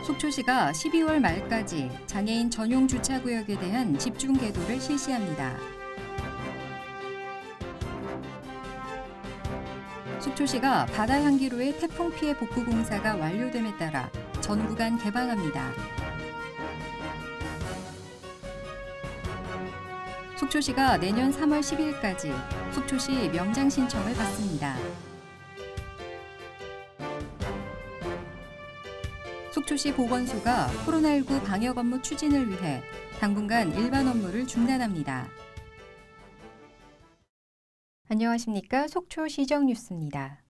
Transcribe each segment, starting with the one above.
속초시가 12월 말까지 장애인 전용 주차구역에 대한 집중 계도를 실시합니다. 속초시가 바다 향기로의 태풍 피해 복구 공사가 완료됨에 따라 전 구간 개방합니다. 속초시가 내년 3월 10일까지 속초시 명장 신청을 받습니다. 속초시 보건소가 코로나19 방역 업무 추진을 위해 당분간 일반 업무를 중단합니다. 안녕하십니까? 속초시정 뉴스입니다.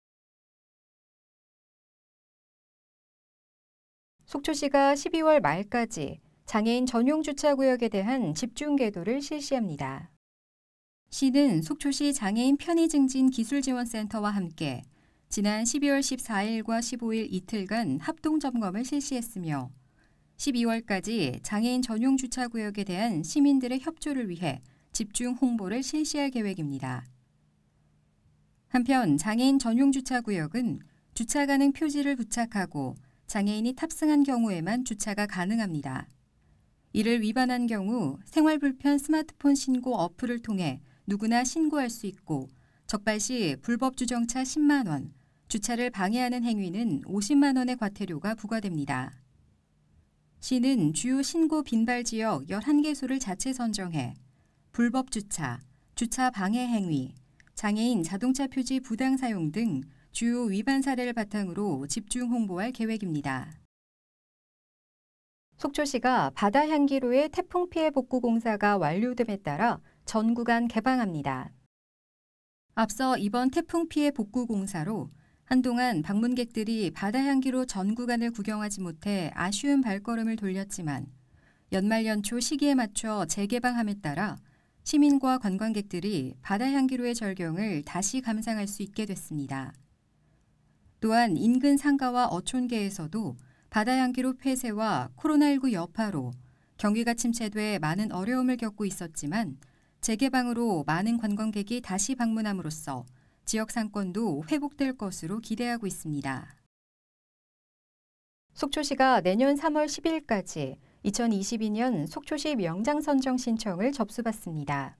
속초시가 12월 말까지 장애인 전용 주차구역에 대한 집중 계도를 실시합니다. 시는 속초시 장애인 편의증진 기술지원센터와 함께 지난 12월 14일과 15일 이틀간 합동점검을 실시했으며 12월까지 장애인 전용 주차구역에 대한 시민들의 협조를 위해 집중 홍보를 실시할 계획입니다. 한편 장애인 전용 주차구역은 주차 가능 표지를 부착하고 장애인이 탑승한 경우에만 주차가 가능합니다. 이를 위반한 경우 생활불편 스마트폰 신고 어플을 통해 누구나 신고할 수 있고 적발 시 불법 주정차 10만 원, 주차를 방해하는 행위는 50만 원의 과태료가 부과됩니다. 시는 주요 신고 빈발 지역 11개소를 자체 선정해 불법 주차, 주차 방해 행위, 장애인 자동차 표지 부당 사용 등 주요 위반 사례를 바탕으로 집중 홍보할 계획입니다. 속초시가 바다 향기로의 태풍 피해 복구 공사가 완료됨에 따라 전 구간 개방합니다. 앞서 이번 태풍 피해 복구 공사로 한동안 방문객들이 바다 향기로 전 구간을 구경하지 못해 아쉬운 발걸음을 돌렸지만 연말 연초 시기에 맞춰 재개방함에 따라 시민과 관광객들이 바다 향기로의 절경을 다시 감상할 수 있게 됐습니다. 또한 인근 상가와 어촌계에서도 바다 향기로 폐쇄와 코로나19 여파로 경기가 침체돼 많은 어려움을 겪고 있었지만 재개방으로 많은 관광객이 다시 방문함으로써 지역 상권도 회복될 것으로 기대하고 있습니다. 속초시가 내년 3월 10일까지 2022년 속초시 명장 선정 신청을 접수받습니다.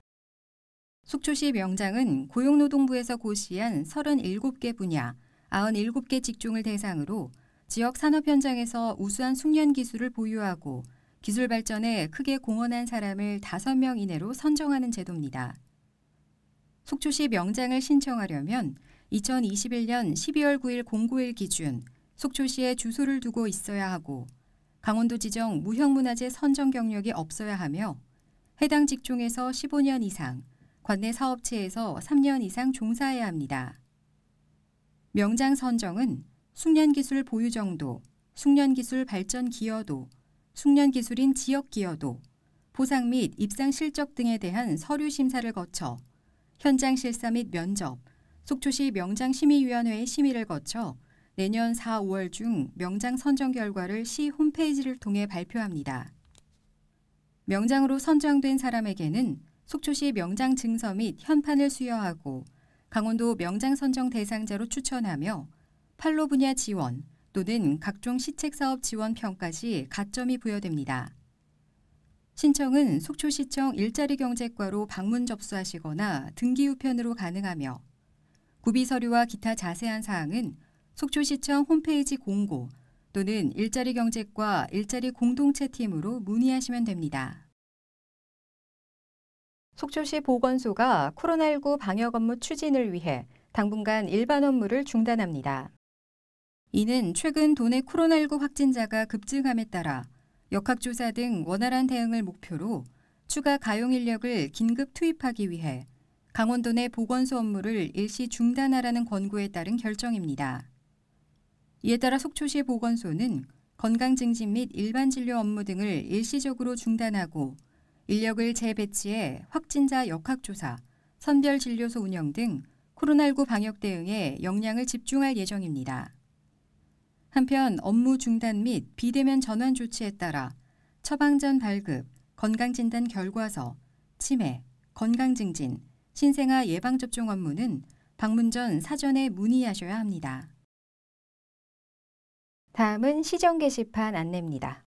속초시 명장은 고용노동부에서 고시한 37개 분야, 97개 직종을 대상으로 지역 산업 현장에서 우수한 숙련 기술을 보유하고 기술 발전에 크게 공헌한 사람을 5명 이내로 선정하는 제도입니다. 속초시 명장을 신청하려면 2021년 12월 9일 공고일 기준 속초시에 주소를 두고 있어야 하고 강원도 지정 무형문화재 선정 경력이 없어야 하며 해당 직종에서 15년 이상, 관내 사업체에서 3년 이상 종사해야 합니다. 명장 선정은 숙련기술 보유 정도, 숙련기술 발전 기여도, 숙련기술인 지역 기여도, 보상 및 입상 실적 등에 대한 서류 심사를 거쳐 현장 실사 및 면접, 속초시 명장심의위원회의 심의를 거쳐 내년 4, 5월 중 명장 선정 결과를 시 홈페이지를 통해 발표합니다. 명장으로 선정된 사람에게는 속초시 명장 증서 및 현판을 수여하고 강원도 명장 선정 대상자로 추천하며 판로 분야 지원 또는 각종 시책사업 지원 평가 시 가점이 부여됩니다. 신청은 속초시청 일자리경제과로 방문 접수하시거나 등기우편으로 가능하며 구비서류와 기타 자세한 사항은 속초시청 홈페이지 공고 또는 일자리경제과 일자리 공동체팀으로 문의하시면 됩니다. 속초시 보건소가 코로나19 방역 업무 추진을 위해 당분간 일반 업무를 중단합니다. 이는 최근 도내 코로나19 확진자가 급증함에 따라 역학조사 등 원활한 대응을 목표로 추가 가용 인력을 긴급 투입하기 위해 강원도 내 보건소 업무를 일시 중단하라는 권고에 따른 결정입니다. 이에 따라 속초시 보건소는 건강증진 및 일반 진료 업무 등을 일시적으로 중단하고 인력을 재배치해 확진자 역학조사, 선별진료소 운영 등 코로나19 방역 대응에 역량을 집중할 예정입니다. 한편 업무 중단 및 비대면 전환 조치에 따라 처방전 발급, 건강진단 결과서, 치매, 건강증진, 신생아 예방접종 업무는 방문 전 사전에 문의하셔야 합니다. 다음은 시정 게시판 안내입니다.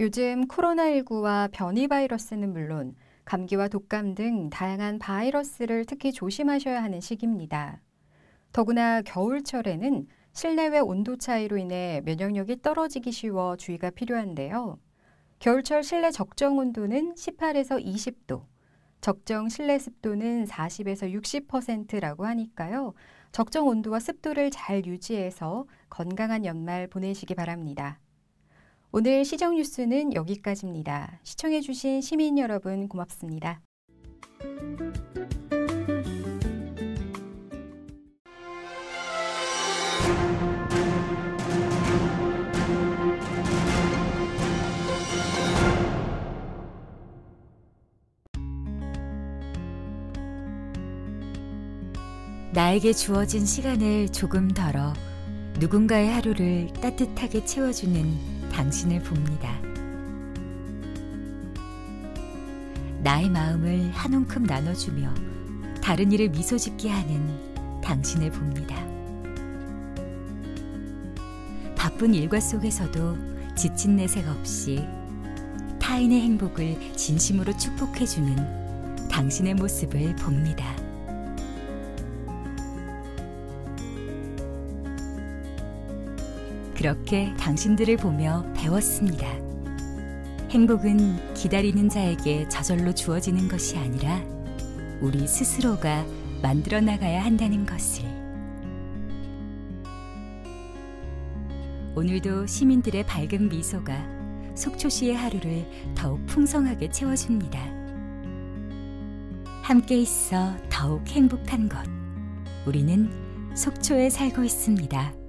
요즘 코로나19와 변이 바이러스는 물론 감기와 독감 등 다양한 바이러스를 특히 조심하셔야 하는 시기입니다. 더구나 겨울철에는 실내외 온도 차이로 인해 면역력이 떨어지기 쉬워 주의가 필요한데요. 겨울철 실내 적정 온도는 18에서 20도, 적정 실내 습도는 40에서 60%라고 하니까요. 적정 온도와 습도를 잘 유지해서 건강한 연말 보내시기 바랍니다. 오늘 시정 뉴스는 여기까지입니다. 시청해주신 시민 여러분 고맙습니다. 나에게 주어진 시간을 조금 덜어 누군가의 하루를 따뜻하게 채워주는 당신을 봅니다. 나의 마음을 한 움큼 나눠주며 다른 이를 미소 짓게 하는 당신을 봅니다. 바쁜 일과 속에서도 지친 내색 없이 타인의 행복을 진심으로 축복해주는 당신의 모습을 봅니다. 그렇게 당신들을 보며 배웠습니다. 행복은 기다리는 자에게 저절로 주어지는 것이 아니라 우리 스스로가 만들어 나가야 한다는 것을. 오늘도 시민들의 밝은 미소가 속초시의 하루를 더욱 풍성하게 채워줍니다. 함께 있어 더욱 행복한 것. 우리는 속초에 살고 있습니다.